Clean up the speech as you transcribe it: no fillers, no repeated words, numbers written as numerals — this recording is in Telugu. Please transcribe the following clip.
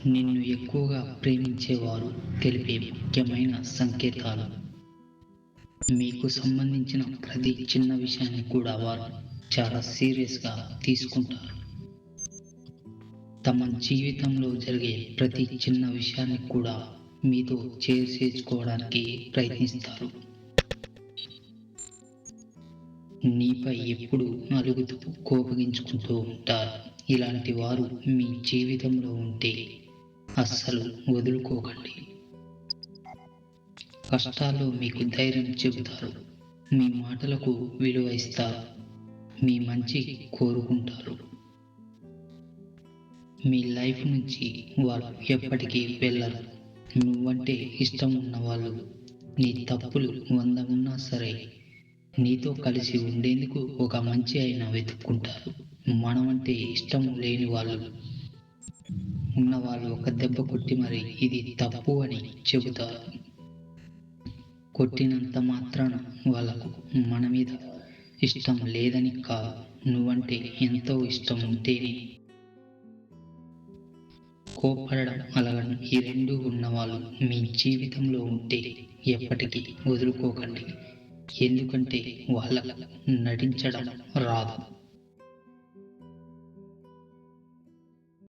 నిన్ను ఎక్కువగా ప్రేమించేవారు తెలిపే ముఖ్యమైన సంకేతాలు. మీకు సంబంధించిన ప్రతి చిన్న విషయాన్ని కూడా వారు చాలా సీరియస్గా తీసుకుంటారు. తమ జీవితంలో జరిగే ప్రతి చిన్న విషయాన్ని కూడా మీతో చేర్చేసుకోవడానికి ప్రయత్నిస్తారు. నీపై ఎప్పుడు అలుగుతూ కోపగించుకుంటూ ఉంటారు. ఇలాంటి వారు మీ జీవితంలో ఉంటే అస్సలు వదులుకోకండి. కష్టాల్లో మీకు ధైర్యం చెబుతారు. మీ మాటలకు విలువ ఇస్తారు. మీ మంచి కోరుకుంటారు. మీ లైఫ్ నుంచి వారు ఎప్పటికీ వెళ్ళరు. నువ్వంటే ఇష్టం ఉన్న వాళ్ళు నీ తప్పులు 100 ఉన్నా సరే నీతో కలిసి ఉండేందుకు ఒక మంచి అయినా వెతుక్కుంటారు. మనమంటే ఇష్టం లేని వాళ్ళు ఉన్నవాళ్ళు ఒక దెబ్బ కొట్టి మరి ఇది తప్పు అని చెబుతారు. కొట్టినంత మాత్రాన వాళ్ళకు మన మీద ఇష్టం లేదని కాదు, నువ్వంటే ఎంతో ఇష్టం ఉంటేనే. కోపడడం, అలగడం ఈ రెండూ ఉన్నవాళ్ళు మీ జీవితంలో ఉంటే ఎప్పటికీ వదులుకోకండి. ఎందుకంటే వాళ్ళకు నటించడం రాదు.